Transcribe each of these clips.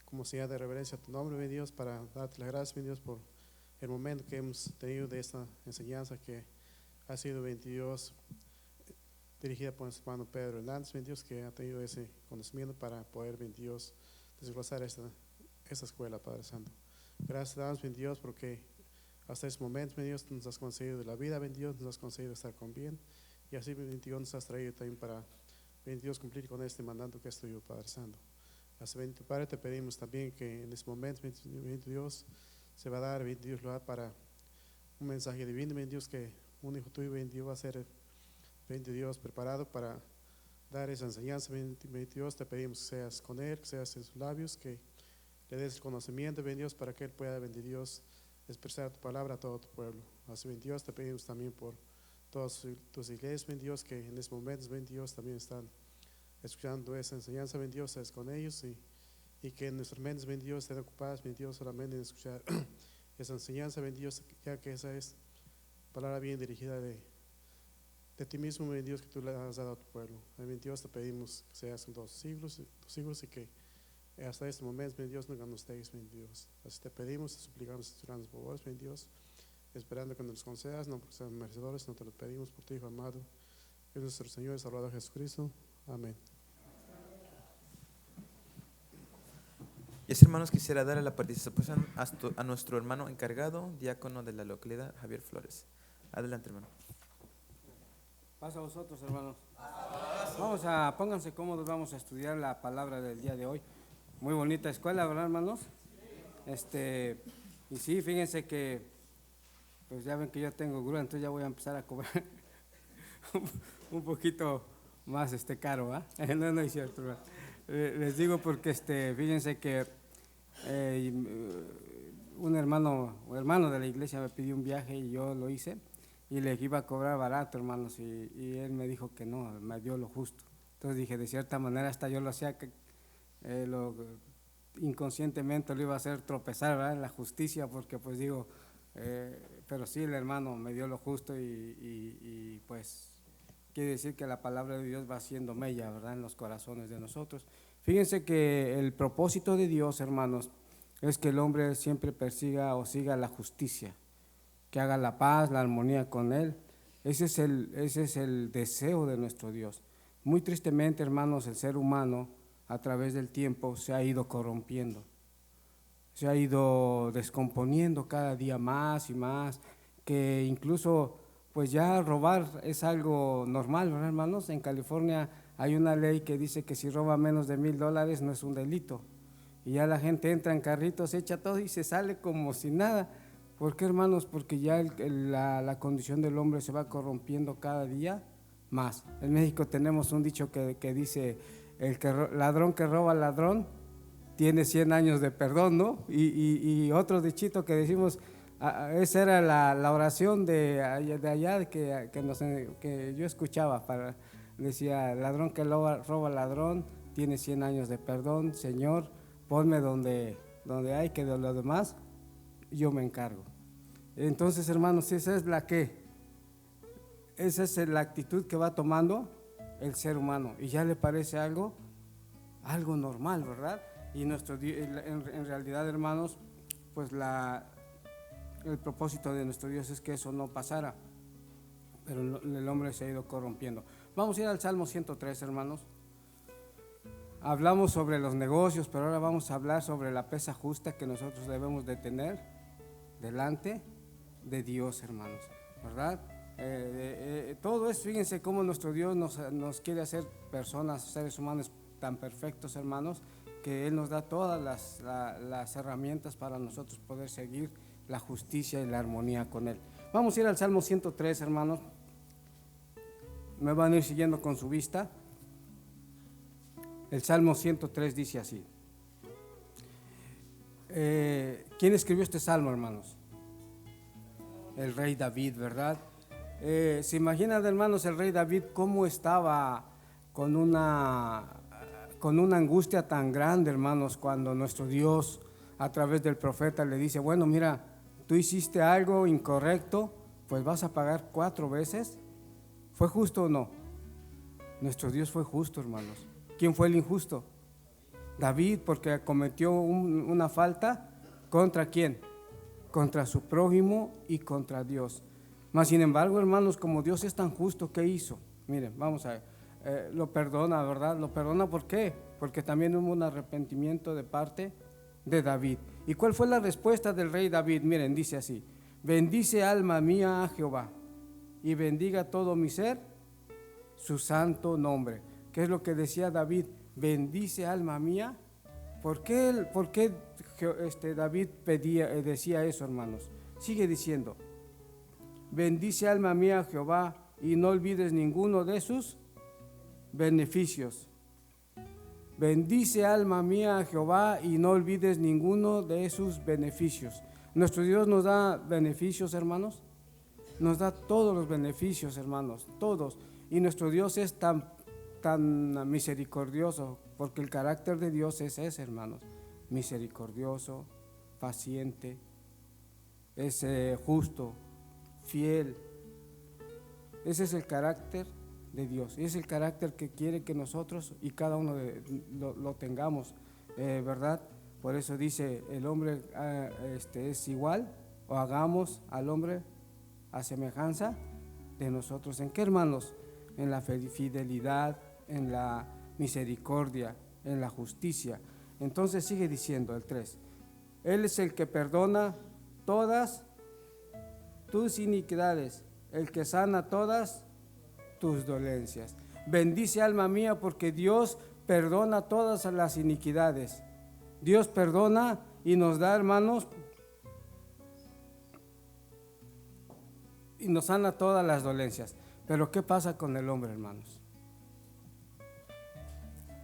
como señal de reverencia a tu nombre, mi Dios, para darte las gracias, mi Dios, por el momento que hemos tenido de esta enseñanza que ha sido, mi Dios, dirigida por nuestro hermano Pedro Hernández, mi Dios, que ha tenido ese conocimiento para poder, mi Dios, desglosar esta escuela, Padre Santo. Gracias te damos, mi Dios, porque hasta este momento, mi Dios, nos has concedido la vida, mi Dios, nos has concedido estar con bien, y así, mi Dios, nos has traído también para, mi Dios, cumplir con este mandato que es tuyo, Padre Santo. Así, bendito Padre, te pedimos también que en este momento, bendito Dios, se va a dar, bendito Dios, lugar para un mensaje divino, bendito Dios, que un hijo tuyo, bendito Dios, va a ser, bendito Dios, preparado para dar esa enseñanza, bendito Dios, te pedimos que seas con él, que seas en sus labios, que le des el conocimiento, bendito Dios, para que él pueda, bendito Dios, expresar tu palabra a todo tu pueblo. Así, bendito Dios, te pedimos también por todas tus iglesias, bendito Dios, que en estos momentos, bendito Dios, también están escuchando esa enseñanza, bendito Dios, es con ellos, y que nuestras mentes, bendito Dios, estén ocupadas, bendito Dios, solamente en escuchar esa enseñanza, bendito Dios, ya que esa es palabra bien dirigida de ti mismo, bendito Dios, que tú le has dado a tu pueblo. Bendito Dios, te pedimos que seas en todos tus siglos, y que hasta este momento, bendito Dios, nunca nos dejes, bendito Dios. Así te pedimos, te suplicamos, te oramos por vos, bendito Dios, esperando que nos concedas, no porque sean merecedores, no te lo pedimos por tu Hijo amado, que es nuestro Señor y Salvador Jesucristo. Amén. Y así, hermanos, quisiera darle la participación a nuestro hermano encargado, diácono de la localidad, Javier Flores. Adelante, hermano. Pasa a vosotros, hermanos. Pónganse cómodos, vamos a estudiar la palabra del día de hoy. Muy bonita escuela, ¿verdad, hermanos? Y sí, fíjense que, pues ya ven que yo tengo grúa, entonces ya voy a empezar a cobrar un poquito más caro, ¿ah? No es cierto, ¿verdad? Les digo porque fíjense que un hermano de la iglesia me pidió un viaje y yo lo hice y le iba a cobrar barato, hermanos, y él me dijo que no, me dio lo justo. Entonces dije, de cierta manera hasta yo lo hacía, inconscientemente lo iba a hacer tropezar, ¿verdad?, en la justicia, porque pues digo, pero sí, el hermano me dio lo justo y pues quiere decir que la palabra de Dios va haciendo mella, ¿verdad?, en los corazones de nosotros. Fíjense que el propósito de Dios, hermanos, es que el hombre siempre persiga o siga la justicia, que haga la paz, la armonía con él. Ese es el deseo de nuestro Dios. Muy tristemente, hermanos, el ser humano a través del tiempo se ha ido corrompiendo, se ha ido descomponiendo cada día más y más, que incluso pues ya robar es algo normal, ¿verdad, hermanos? En California hay una ley que dice que si roba menos de $1,000 no es un delito, y ya la gente entra en carritos, echa todo y se sale como si nada. ¿Por qué, hermanos? Porque ya la condición del hombre se va corrompiendo cada día más. En México tenemos un dicho que dice, ladrón que roba ladrón tiene 100 años de perdón, ¿no? Y otro dichito que decimos, esa era la oración de allá que yo escuchaba, decía, ladrón que roba ladrón tiene 100 años de perdón, Señor, ponme donde hay, que de lo demás yo me encargo. Entonces, hermanos, esa es la actitud que va tomando el ser humano, y ya le parece algo normal, ¿verdad? Y en realidad, hermanos, pues el propósito de nuestro Dios es que eso no pasara, pero el hombre se ha ido corrompiendo. Vamos a ir al Salmo 103, hermanos. Hablamos sobre los negocios, pero ahora vamos a hablar sobre la pesa justa que nosotros debemos de tener delante de Dios, hermanos, ¿verdad? Todo es, fíjense cómo nuestro Dios nos quiere hacer personas, seres humanos tan perfectos, hermanos, que Él nos da todas las herramientas para nosotros poder seguir la justicia y la armonía con Él. Vamos a ir al Salmo 103, hermanos. Me van a ir siguiendo con su vista. El Salmo 103 dice así. ¿Quién escribió este salmo, hermanos? El rey David, ¿verdad? ¿Se imaginan, hermanos, el rey David cómo estaba con una angustia tan grande, hermanos, cuando nuestro Dios a través del profeta le dice, bueno, mira, tú hiciste algo incorrecto, pues vas a pagar 4 veces? ¿Fue justo o no? Nuestro Dios fue justo, hermanos. ¿Quién fue el injusto? David, porque cometió una falta, ¿contra quién? Contra su prójimo y contra Dios. Mas sin embargo, hermanos, como Dios es tan justo, ¿qué hizo? Miren, vamos a ver, lo perdona, ¿verdad? Lo perdona, ¿por qué? Porque también hubo un arrepentimiento de parte de David. ¿Y cuál fue la respuesta del rey David? Miren, dice así: bendice alma mía a Jehová y bendiga todo mi ser su santo nombre. ¿Qué es lo que decía David? Bendice alma mía. ¿Por qué David decía eso, hermanos? Sigue diciendo: bendice alma mía a Jehová y no olvides ninguno de sus beneficios. Bendice alma mía a Jehová y no olvides ninguno de sus beneficios. Nuestro Dios nos da beneficios, hermanos. Nos da todos los beneficios, hermanos, todos. Y nuestro Dios es tan misericordioso, porque el carácter de Dios es ese, hermanos: misericordioso, paciente, es justo, fiel. Ese es el carácter de Dios, y es el carácter que quiere que nosotros y cada uno lo tengamos, ¿verdad? Por eso dice: el hombre es igual, o hagamos al hombre a semejanza de nosotros. ¿En qué, hermanos? En la fidelidad, en la misericordia, en la justicia. Entonces sigue diciendo el 3: Él es el que perdona todas tus iniquidades, el que sana todas tus dolencias. Bendice alma mía, porque Dios perdona todas las iniquidades. Dios perdona y nos da, hermanos, y nos sana todas las dolencias. Pero ¿qué pasa con el hombre, hermanos?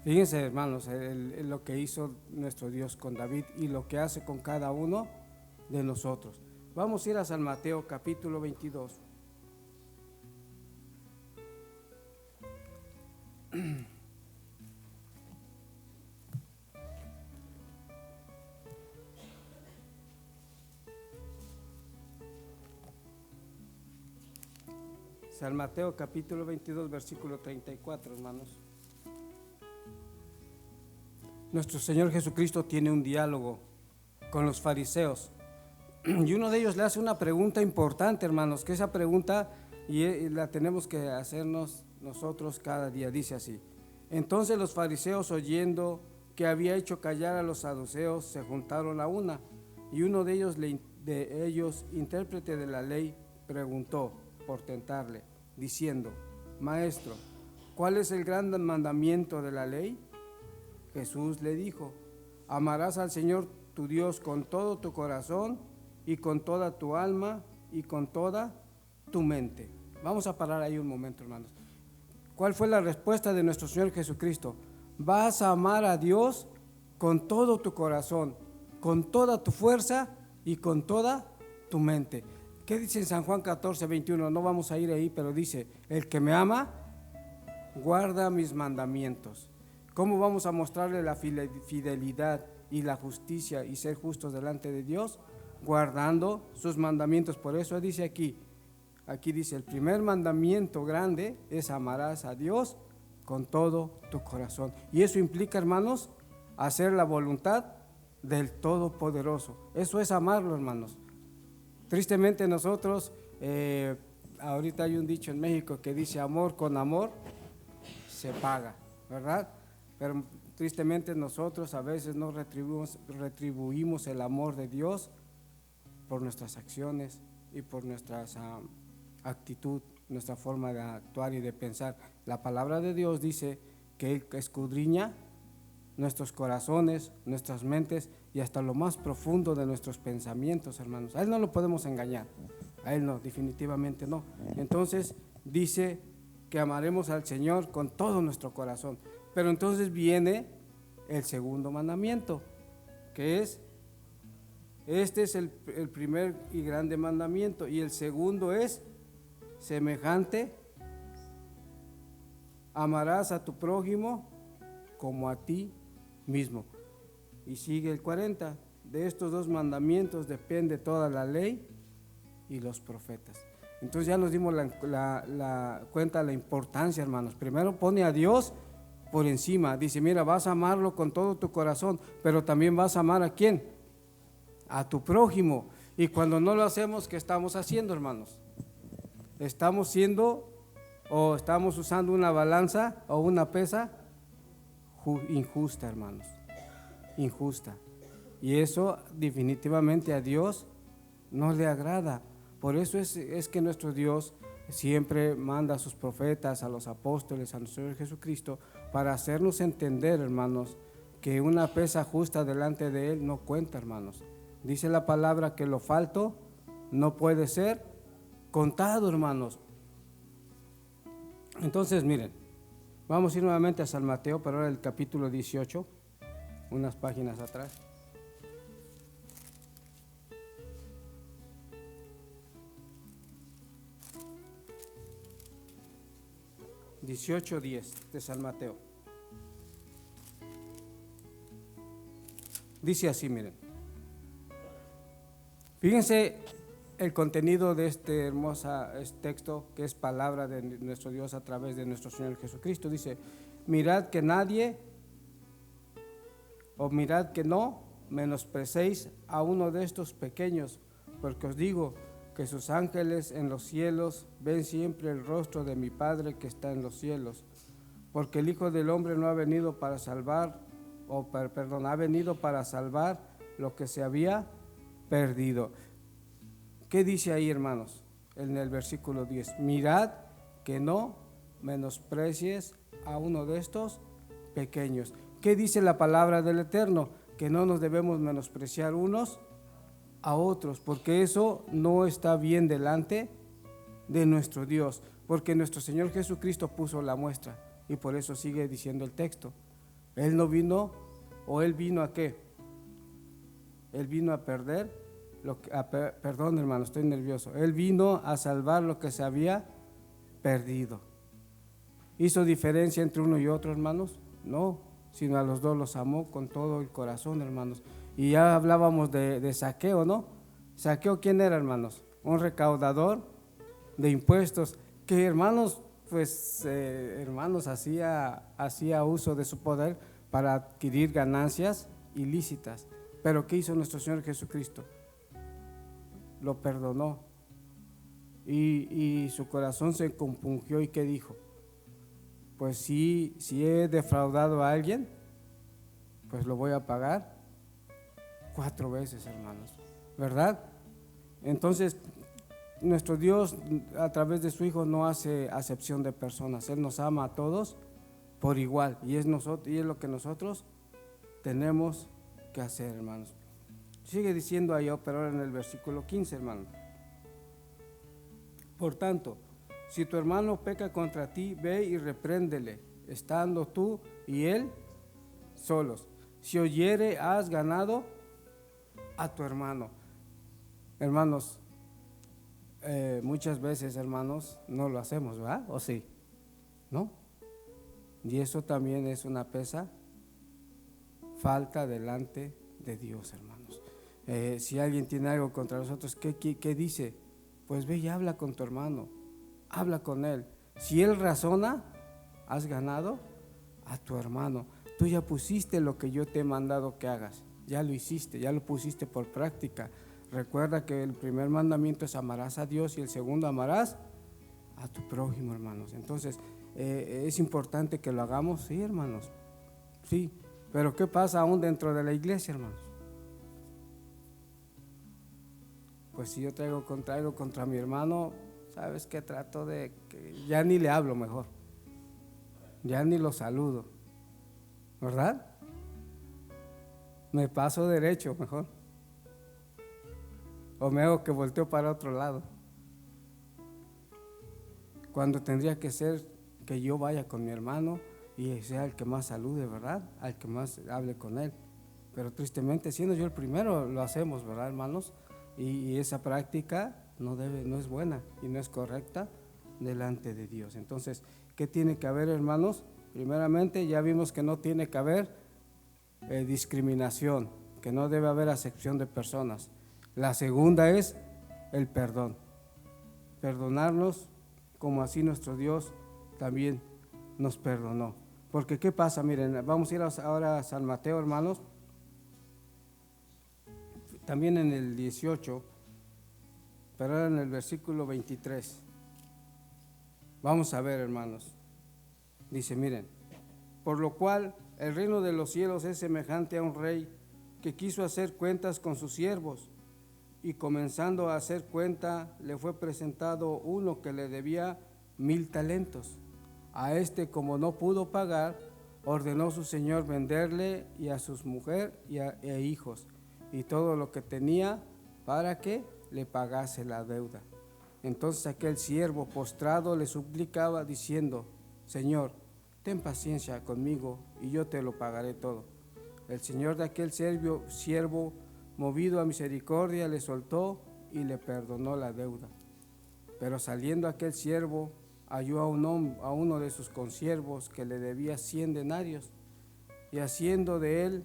Fíjense, hermanos, lo que hizo nuestro Dios con David y lo que hace con cada uno de nosotros. Vamos a ir a San Mateo capítulo 22. San Mateo capítulo 22, versículo 34, hermanos. Nuestro Señor Jesucristo tiene un diálogo con los fariseos, y uno de ellos le hace una pregunta importante, hermanos, que esa pregunta y la tenemos que hacernos nosotros cada día. Dice así: entonces los fariseos, oyendo que había hecho callar a los saduceos, se juntaron a una, y uno de ellos, intérprete de la ley, preguntó por tentarle, diciendo: Maestro, ¿cuál es el gran mandamiento de la ley? Jesús le dijo: amarás al Señor tu Dios con todo tu corazón y con toda tu alma y con toda tu mente. Vamos a parar ahí un momento, hermanos. ¿Cuál fue la respuesta de nuestro Señor Jesucristo? Vas a amar a Dios con todo tu corazón, con toda tu fuerza y con toda tu mente. ¿Qué dice en San Juan 14, 21? No vamos a ir ahí, pero dice: el que me ama, guarda mis mandamientos. ¿Cómo vamos a mostrarle la fidelidad y la justicia y ser justos delante de Dios? Guardando sus mandamientos. Por eso dice aquí dice: el primer mandamiento grande es amarás a Dios con todo tu corazón. Y eso implica, hermanos, hacer la voluntad del Todopoderoso. Eso es amarlo, hermanos. Tristemente nosotros, ahorita hay un dicho en México que dice: amor con amor se paga, ¿verdad? Pero tristemente nosotros a veces no retribuimos el amor de Dios por nuestras acciones y por nuestra actitud, nuestra forma de actuar y de pensar. La palabra de Dios dice que Él escudriña nuestros corazones, nuestras mentes y hasta lo más profundo de nuestros pensamientos, hermanos. A Él no lo podemos engañar, a Él no, definitivamente no. Entonces dice que amaremos al Señor con todo nuestro corazón. Pero entonces viene el segundo mandamiento, que es: este es el primer y grande mandamiento, y el segundo es semejante: amarás a tu prójimo como a ti mismo. Y sigue el 40: de estos dos mandamientos depende toda la ley y los profetas. Entonces ya nos dimos cuenta de la importancia, hermanos. Primero pone a Dios por encima. Dice, mira, vas a amarlo con todo tu corazón, pero también vas a amar ¿a quién? A tu prójimo. Y cuando no lo hacemos, ¿qué estamos haciendo, hermanos? Estamos siendo o estamos usando una balanza o una pesa injusta, hermanos, injusta. Y eso definitivamente a Dios no le agrada. Por eso es que nuestro Dios siempre manda a sus profetas, a los apóstoles, a nuestro Señor Jesucristo, para hacernos entender, hermanos, que una pesa justa delante de Él no cuenta, hermanos. Dice la palabra que lo falto no puede ser contado, hermanos. Entonces, miren, vamos a ir nuevamente a San Mateo, pero ahora el capítulo 18, unas páginas atrás. (18:10) de San Mateo. Dice así, miren. Fíjense el contenido de este hermoso texto, que es palabra de nuestro Dios a través de nuestro Señor Jesucristo. Dice, mirad que nadie, o mirad que no menosprecéis a uno de estos pequeños, porque os digo que sus ángeles en los cielos ven siempre el rostro de mi Padre que está en los cielos, porque el Hijo del Hombre no ha venido para salvar, ha venido para salvar lo que se había perdido. ¿Qué dice ahí, hermanos? En el versículo 10, mirad que no menosprecies a uno de estos pequeños. ¿Qué dice la palabra del Eterno? Que no nos debemos menospreciar unos a otros, porque eso no está bien delante de nuestro Dios, porque nuestro Señor Jesucristo puso la muestra, y por eso sigue diciendo el texto. Él no vino, o Él vino ¿a qué? Él vino a perder perdón, hermano, estoy nervioso. Él vino a salvar lo que se había perdido. ¿Hizo diferencia entre uno y otro, hermanos? No, sino a los dos los amó con todo el corazón, hermanos. Y ya hablábamos de Zaqueo, ¿no? Zaqueo, ¿quién era, hermanos? Un recaudador de impuestos, que, hermanos, pues, hermanos, hacía uso de su poder para adquirir ganancias ilícitas. Pero ¿qué hizo nuestro Señor Jesucristo? Lo perdonó, y su corazón se compungió. ¿Y qué dijo? Pues si he defraudado a alguien, pues lo voy a pagar 4 veces, hermanos, ¿verdad? Entonces, nuestro Dios a través de su Hijo no hace acepción de personas. Él nos ama a todos por igual, y es lo que nosotros tenemos que hacer, hermanos. Sigue diciendo ahí, pero ahora en el versículo 15, hermano. Por tanto, si tu hermano peca contra ti, ve y repréndele, estando tú y él solos. Si oyere, has ganado a tu hermano. Hermanos, muchas veces, hermanos, no lo hacemos, ¿verdad? ¿O sí? ¿No? Y eso también es una pesa falta delante de Dios, hermanos. Si alguien tiene algo contra nosotros, ¿qué dice? Pues ve y habla con tu hermano, habla con él. Si él razona, has ganado a tu hermano. Tú ya pusiste lo que yo te he mandado que hagas, ya lo hiciste, ya lo pusiste por práctica. Recuerda que el primer mandamiento es amarás a Dios, y el segundo amarás a tu prójimo, hermanos. Entonces, es importante que lo hagamos, sí, hermanos, sí. Pero ¿qué pasa aún dentro de la iglesia, hermanos? Pues si yo traigo contra mi hermano, ¿sabes qué? Trato de que ya ni le hablo, mejor, ya ni lo saludo, ¿verdad? Me paso derecho mejor, o me hago que volteo para otro lado, cuando tendría que ser que yo vaya con mi hermano y sea el que más salude, ¿verdad? Al que más hable con él. Pero tristemente, siendo yo el primero, lo hacemos, ¿verdad, hermanos? Y esa práctica no es buena y no es correcta delante de Dios. Entonces, ¿qué tiene que haber, hermanos? Primeramente, ya vimos que no tiene que haber discriminación, que no debe haber acepción de personas. La segunda es el perdón. Perdonarnos como así nuestro Dios también nos perdonó. Porque ¿qué pasa? Miren, vamos a ir ahora a San Mateo, hermanos. También en el 18, pero ahora en el versículo 23. Vamos a ver, hermanos. Dice, miren, por lo cual el reino de los cielos es semejante a un rey que quiso hacer cuentas con sus siervos, y comenzando a hacer cuenta, le fue presentado uno que le debía 1000 talentos. A este, como no pudo pagar, ordenó su señor venderle y a su mujer e hijos y todo lo que tenía, para que le pagase la deuda. Entonces aquel siervo postrado le suplicaba diciendo, Señor, ten paciencia conmigo y yo te lo pagaré todo. El señor de aquel siervo, movido a misericordia, le soltó y le perdonó la deuda. Pero saliendo aquel siervo, halló a uno de sus consiervos que le debía 100 denarios, y haciendo de él,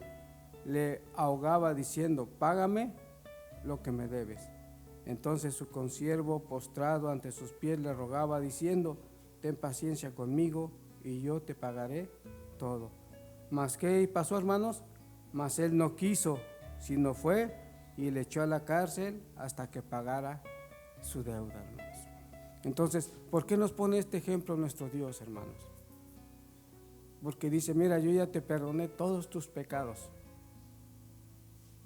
le ahogaba diciendo, págame lo que me debes. Entonces su consiervo, postrado ante sus pies, le rogaba diciendo, ten paciencia conmigo y yo te pagaré todo. Mas ¿qué pasó, hermanos? Mas él no quiso, sino fue y le echó a la cárcel hasta que pagara su deuda, hermanos. Entonces, ¿por qué nos pone este ejemplo nuestro Dios, hermanos? Porque dice, mira, yo ya te perdoné todos tus pecados.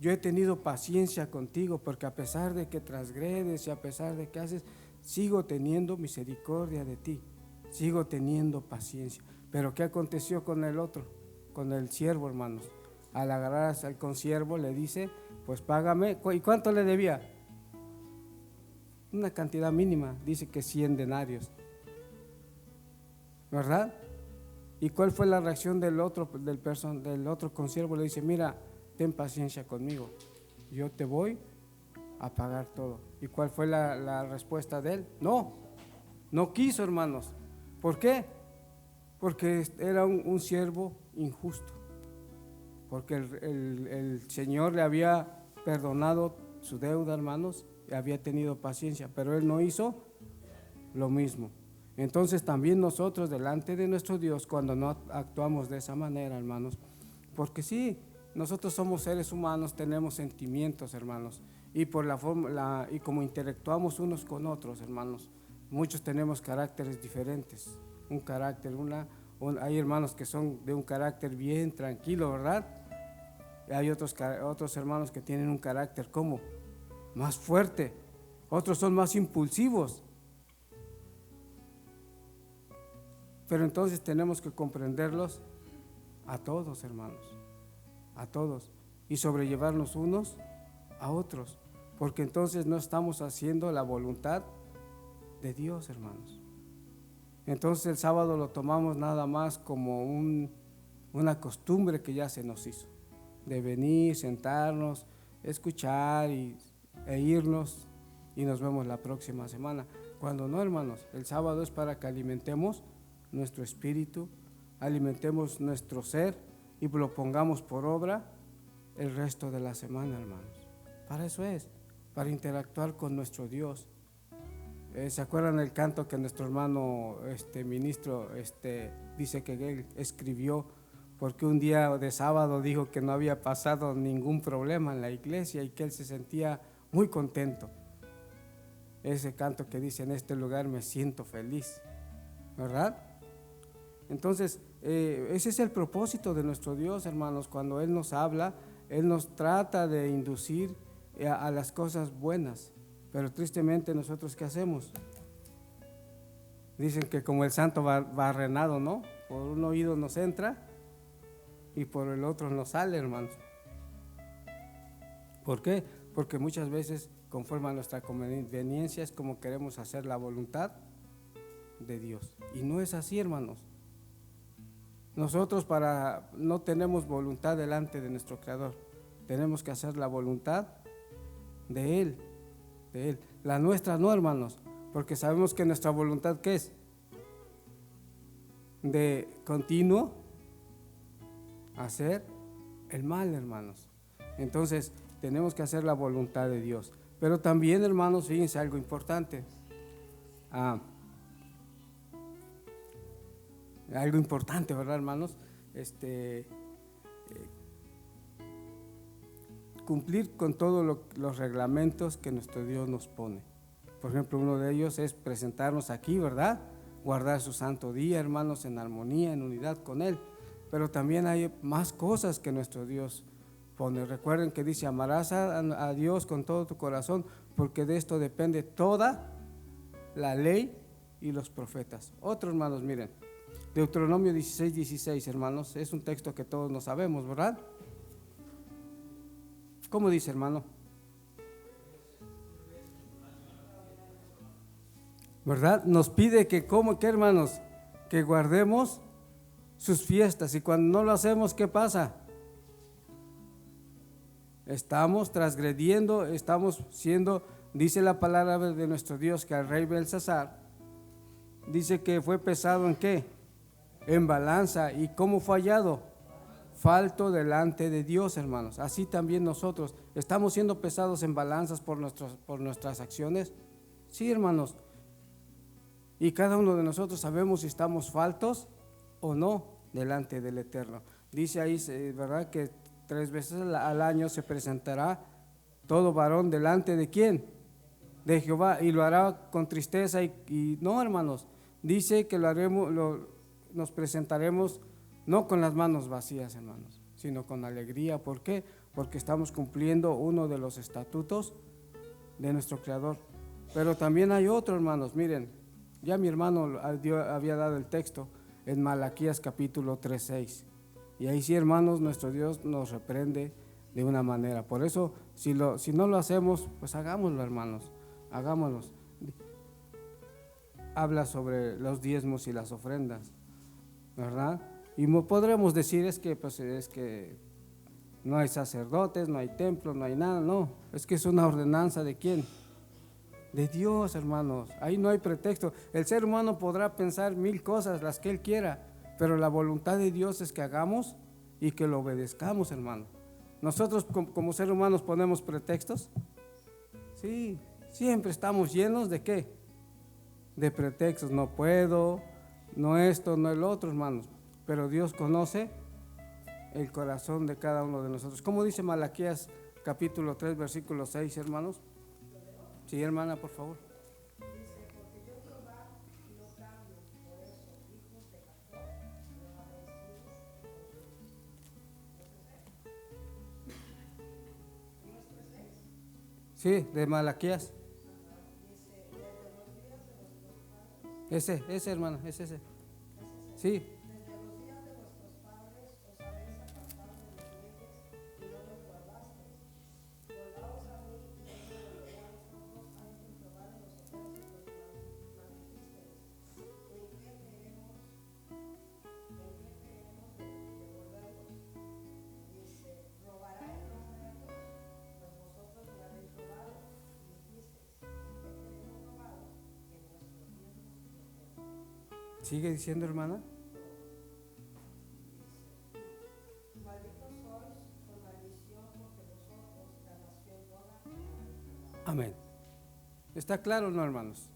Yo he tenido paciencia contigo, porque a pesar de que transgredes y a pesar de que haces, sigo teniendo misericordia de ti, sigo teniendo paciencia. Pero ¿qué aconteció con el otro? Con el siervo, hermanos. Al agarrar al consiervo le dice, pues págame. ¿Y cuánto le debía? Una cantidad mínima, dice que 100 denarios. ¿Verdad? ¿Y cuál fue la reacción del otro consiervo? Le dice, mira, ten paciencia conmigo, yo te voy a pagar todo. ¿Y cuál fue la respuesta de él? No quiso, hermanos. ¿Por qué? Porque era un siervo injusto, porque el Señor le había perdonado su deuda, hermanos, y había tenido paciencia, pero él no hizo lo mismo. Entonces también nosotros delante de nuestro Dios, cuando no actuamos de esa manera, hermanos, porque sí, nosotros somos seres humanos, tenemos sentimientos, hermanos, y por la forma y como interactuamos unos con otros, hermanos, muchos tenemos caracteres diferentes. Un carácter, hay hermanos que son de un carácter bien tranquilo, ¿verdad? Y hay otros hermanos que tienen un carácter como más fuerte, otros son más impulsivos. Pero entonces tenemos que comprenderlos a todos, hermanos, a todos, y sobrellevarnos unos a otros, porque entonces no estamos haciendo la voluntad de Dios, hermanos. Entonces el sábado lo tomamos nada más como una costumbre que ya se nos hizo, de venir, sentarnos, escuchar e irnos, y nos vemos la próxima semana. Cuando no, hermanos, el sábado es para que alimentemos nuestro espíritu, alimentemos nuestro ser y lo pongamos por obra el resto de la semana, hermanos. Para eso es, para interactuar con nuestro Dios. ¿Se acuerdan el canto que nuestro hermano ministro dice que él escribió? Porque un día de sábado dijo que no había pasado ningún problema en la iglesia y que él se sentía muy contento. Ese canto que dice, en este lugar me siento feliz, ¿verdad? Entonces, ese es el propósito de nuestro Dios, hermanos. Cuando Él nos habla, Él nos trata de inducir a las cosas buenas. Pero tristemente nosotros, ¿qué hacemos? Dicen que como el santo barrenado, ¿no? Por un oído nos entra y por el otro nos sale, hermanos. ¿Por qué? Porque muchas veces, conforme a nuestra conveniencia, es como queremos hacer la voluntad de Dios. Y no es así, hermanos. Nosotros no tenemos voluntad delante de nuestro Creador. Tenemos que hacer la voluntad de Él. La nuestra no, hermanos, porque sabemos que nuestra voluntad, ¿qué es? De continuo hacer el mal, hermanos. Entonces tenemos que hacer la voluntad de Dios. Pero también, hermanos, fíjense algo importante. algo importante, ¿verdad, hermanos? Cumplir con todos los reglamentos que nuestro Dios nos pone. Por ejemplo, uno de ellos es presentarnos aquí, ¿verdad? Guardar su santo día, hermanos, en armonía, en unidad con Él. Pero también hay más cosas que nuestro Dios pone. Recuerden que dice, amarás a Dios con todo tu corazón, porque de esto depende toda la ley y los profetas. Otro, hermanos, miren, Deuteronomio 16:16, hermanos, es un texto que todos nos sabemos, ¿verdad? ¿Cómo dice, hermano? ¿Verdad? Nos pide que, ¿cómo? ¿Qué, hermanos? Que guardemos sus fiestas, y cuando no lo hacemos, ¿qué pasa? Estamos transgrediendo, estamos siendo, dice la palabra de nuestro Dios, que al rey Belsasar, dice que fue pesado ¿en qué? En balanza. ¿Y cómo fue hallado? Falto delante de Dios, hermanos. Así también nosotros, ¿estamos siendo pesados en balanzas por nuestras acciones? Sí, hermanos. Y cada uno de nosotros sabemos si estamos faltos o no delante del Eterno. Dice ahí, ¿verdad?, que 3 veces al año se presentará todo varón delante de ¿quién? De Jehová, y lo hará con tristeza y no, hermanos, dice que lo haremos, nos presentaremos no con las manos vacías, hermanos, sino con alegría. ¿Por qué? Porque estamos cumpliendo uno de los estatutos de nuestro Creador. Pero también hay otro, hermanos, miren, ya mi hermano había dado el texto en Malaquías capítulo 3:6. Y ahí sí, hermanos, nuestro Dios nos reprende de una manera. Por eso, si no lo hacemos, pues hagámoslo, hermanos, hagámoslo. Habla sobre los diezmos y las ofrendas, ¿verdad? Y podremos decir es que no hay sacerdotes, no hay templo, no hay nada. No, es que es una ordenanza ¿de quién? De Dios, hermanos. Ahí no hay pretexto. El ser humano podrá pensar 1000 cosas, las que él quiera, pero la voluntad de Dios es que hagamos y que lo obedezcamos, hermano. Nosotros como seres humanos ponemos pretextos. Sí, siempre estamos llenos ¿de qué? De pretextos. No puedo, no esto, no el otro, hermanos. Pero Dios conoce el corazón de cada uno de nosotros. ¿Cómo dice Malaquías capítulo 3, versículo 6, hermanos? Sí, hermana, por favor. Sí, de Malaquías. Ese, hermana, es ese. Sí. ¿Sigue diciendo, hermana? Amén. ¿Está claro, no, hermanos?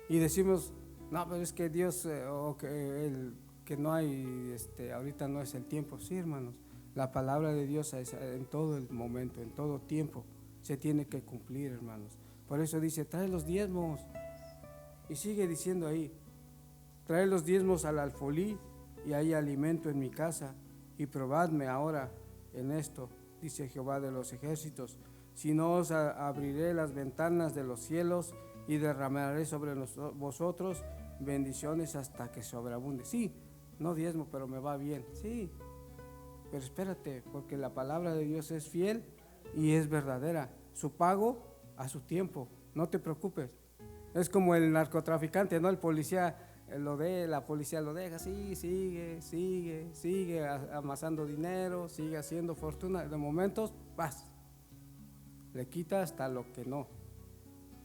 Y decimos, no, pero es que Dios, o que no hay, ahorita no es el tiempo. Sí, hermanos, la palabra de Dios es en todo el momento, en todo tiempo, se tiene que cumplir, hermanos. Por eso dice, trae los diezmos. Y sigue diciendo ahí, trae los diezmos al alfolí y hay alimento en mi casa, y probadme ahora en esto, dice Jehová de los ejércitos, si no os abriré las ventanas de los cielos y derramaré sobre vosotros bendiciones hasta que sobreabunde. Sí, no diezmo, pero me va bien. Sí, pero espérate, porque la palabra de Dios es fiel y es verdadera. Su pago a su tiempo, no te preocupes. Es como el narcotraficante, ¿no? El policía la policía lo deja, sí, sigue amasando dinero, sigue haciendo fortuna. De momentos, paz, le quita hasta lo que no.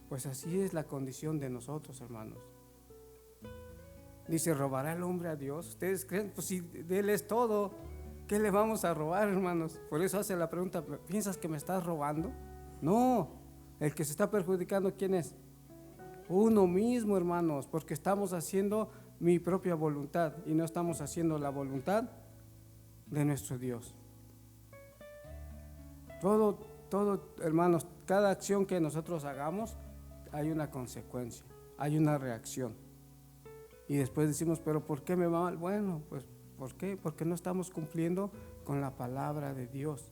Pues así es la condición de nosotros, hermanos. Dice, ¿robará el hombre a Dios? ¿Ustedes creen? Pues si de Él es todo, ¿qué le vamos a robar, hermanos? Por eso hace la pregunta, ¿piensas que me estás robando? No, el que se está perjudicando, ¿quién es? Uno mismo, hermanos, porque estamos haciendo mi propia voluntad y no estamos haciendo la voluntad de nuestro Dios. Todo, hermanos, cada acción que nosotros hagamos hay una consecuencia, hay una reacción. Y después decimos, pero ¿por qué me va mal? Bueno, pues ¿por qué? Porque no estamos cumpliendo con la palabra de Dios,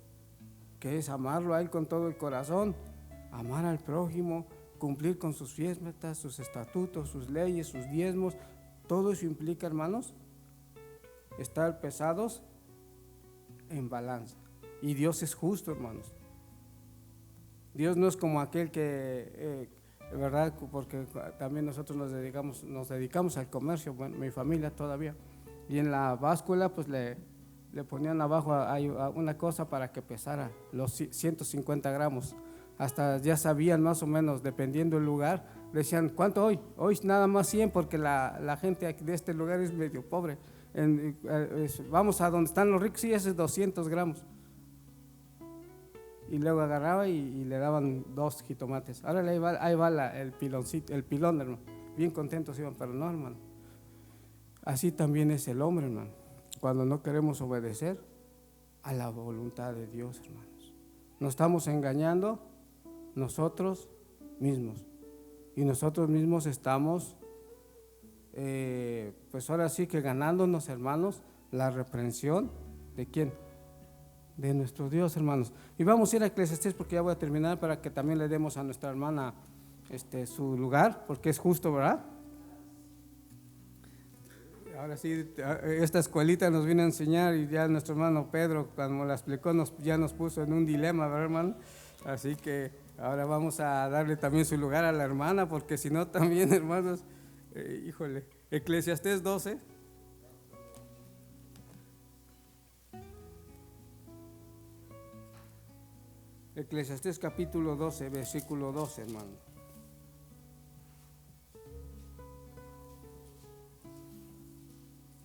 que es amarlo a Él con todo el corazón, amar al prójimo, cumplir con sus fiestas, sus estatutos, sus leyes, sus diezmos. Todo eso implica, hermanos, estar pesados en balanza. Y Dios es justo, hermanos. Dios no es como aquel que, ¿verdad? Porque también nosotros nos dedicamos al comercio, bueno, mi familia todavía. Y en la báscula pues le ponían abajo una cosa para que pesara los 150 gramos. Hasta ya sabían más o menos, dependiendo del lugar, decían, ¿cuánto hoy? Hoy nada más 100 porque la gente de este lugar es medio pobre. Vamos a donde están los ricos, sí, ese es 200 gramos. Y luego agarraba y le daban 2 jitomates. Ahora ahí va el piloncito, el pilón, hermano. Bien contentos iban, pero no, hermano. Así también es el hombre, hermano. Cuando no queremos obedecer a la voluntad de Dios, hermanos. Nos estamos engañando nosotros mismos. Y nosotros mismos estamos, pues ahora sí que ganándonos, hermanos, la reprensión ¿de quién? De nuestro Dios, hermanos. Y vamos a ir a Eclesiastés porque ya voy a terminar para que también le demos a nuestra hermana su lugar, porque es justo, ¿verdad? Ahora sí, esta escuelita nos viene a enseñar y ya nuestro hermano Pedro, cuando la explicó, ya nos puso en un dilema, ¿verdad, hermano? Así que ahora vamos a darle también su lugar a la hermana, porque si no también, hermanos, híjole, Eclesiastés 12. Eclesiastés capítulo 12, versículo 12, hermano.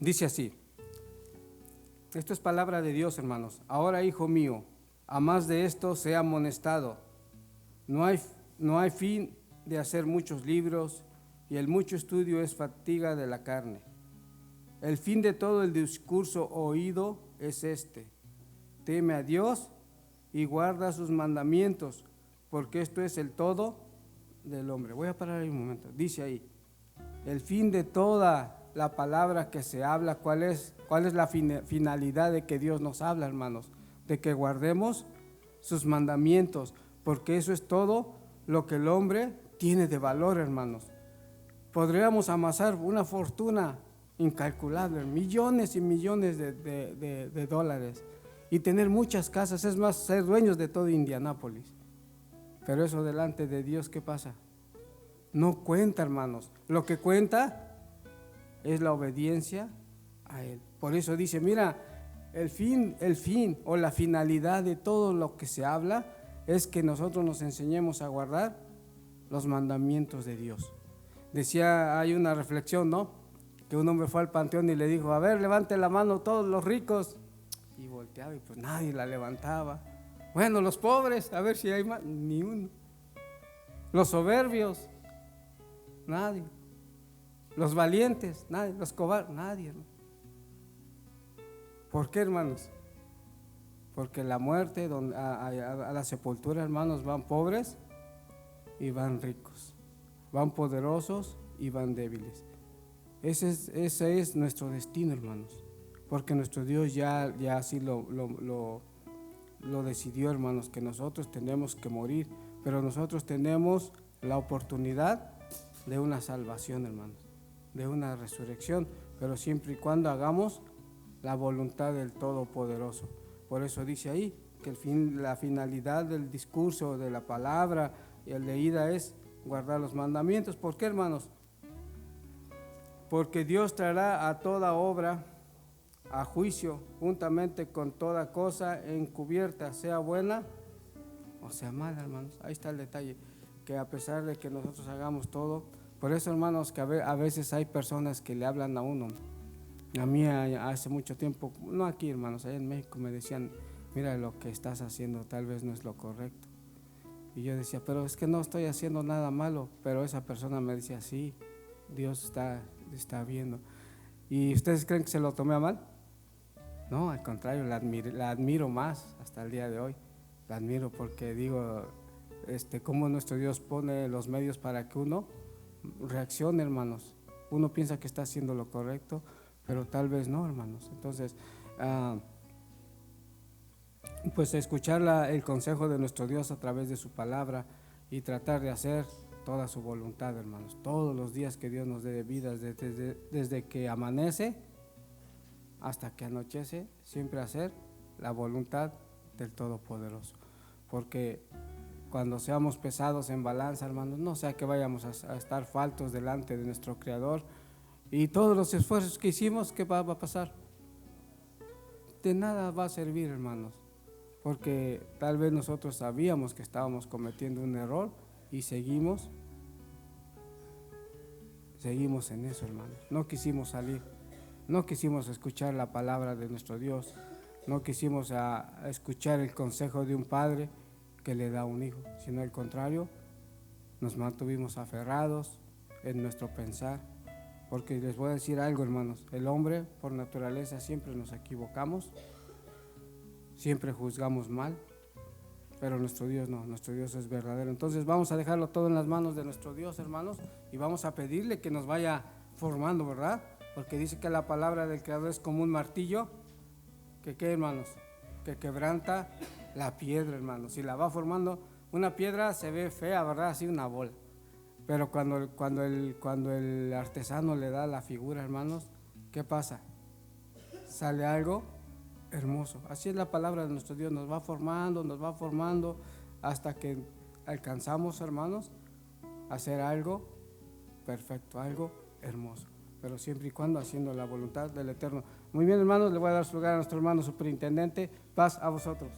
Dice así, esto es palabra de Dios, hermanos. Ahora, hijo mío, a más de esto sea amonestado. No hay fin de hacer muchos libros, y el mucho estudio es fatiga de la carne. El fin de todo el discurso oído es este: teme a Dios y guarda sus mandamientos, porque esto es el todo del hombre. Voy a parar ahí un momento. Dice ahí, el fin de toda la palabra que se habla, ¿cuál es la finalidad de que Dios nos habla, hermanos? De que guardemos sus mandamientos, porque eso es todo lo que el hombre tiene de valor, hermanos. Podríamos amasar una fortuna incalculable, millones y millones de dólares, y tener muchas casas, es más, ser dueños de todo Indianápolis. Pero eso delante de Dios, ¿qué pasa? No cuenta, hermanos. Lo que cuenta es la obediencia a Él. Por eso dice, mira, el fin o la finalidad de todo lo que se habla es que nosotros nos enseñemos a guardar los mandamientos de Dios. Decía, hay una reflexión, ¿no? Que un hombre fue al panteón y le dijo, a ver, levante la mano todos los ricos. Y volteaba y pues nadie la levantaba. Bueno, los pobres, a ver si hay más, ni uno. Los soberbios, nadie. Los valientes, nadie. Los cobardes, nadie, hermano. ¿Por qué, hermanos? Porque la muerte, a la sepultura, hermanos, van pobres y van ricos, van poderosos y van débiles. Ese es nuestro destino, hermanos, porque nuestro Dios ya así lo decidió, hermanos, que nosotros tenemos que morir, pero nosotros tenemos la oportunidad de una salvación, hermanos, de una resurrección, pero siempre y cuando hagamos la voluntad del Todopoderoso. Por eso dice ahí que la finalidad del discurso, de la palabra y el leída es guardar los mandamientos. ¿Por qué, hermanos? Porque Dios traerá a toda obra a juicio, juntamente con toda cosa encubierta, sea buena o sea mala, hermanos. Ahí está el detalle, que a pesar de que nosotros hagamos todo, por eso, hermanos, que a veces hay personas que le hablan a uno. A mí hace mucho tiempo, no aquí, hermanos, allá en México me decían, mira, lo que estás haciendo tal vez no es lo correcto. Y yo decía, pero es que no estoy haciendo nada malo. Pero esa persona me decía, sí, Dios está está viendo. ¿Y ustedes creen que se lo tomé a mal? No, al contrario, la admiro más hasta el día de hoy. La admiro porque digo, cómo nuestro Dios pone los medios para que uno reaccione, hermanos. Uno piensa que está haciendo lo correcto, pero tal vez no, hermanos. Entonces, pues escuchar el consejo de nuestro Dios a través de su palabra y tratar de hacer toda su voluntad, hermanos. Todos los días que Dios nos dé de vida, desde que amanece hasta que anochece, siempre hacer la voluntad del Todopoderoso. Porque cuando seamos pesados en balanza, hermanos, no sea que vayamos a estar faltos delante de nuestro Creador y todos los esfuerzos que hicimos, ¿qué va a pasar? De nada va a servir, hermanos, porque tal vez nosotros sabíamos que estábamos cometiendo un error y seguimos en eso, hermanos. No quisimos salir, no quisimos escuchar la palabra de nuestro Dios, no quisimos escuchar el consejo de un padre que le da a un hijo, sino al contrario, nos mantuvimos aferrados en nuestro pensar, porque les voy a decir algo, hermanos, el hombre por naturaleza siempre nos equivocamos, siempre juzgamos mal, pero nuestro Dios no, nuestro Dios es verdadero. Entonces vamos a dejarlo todo en las manos de nuestro Dios, hermanos, y vamos a pedirle que nos vaya formando, ¿verdad? Porque dice que la palabra del Creador es como un martillo, que ¿qué, hermanos? Que quebranta la piedra, hermanos. Si la va formando, una piedra se ve fea, ¿verdad? Así una bola. Pero cuando el artesano le da la figura, hermanos, ¿qué pasa? Sale algo hermoso. Así es la palabra de nuestro Dios, nos va formando hasta que alcanzamos, hermanos, a hacer algo perfecto, algo hermoso, pero siempre y cuando haciendo la voluntad del Eterno. Muy bien, hermanos, le voy a dar su lugar a nuestro hermano superintendente. Paz a vosotros.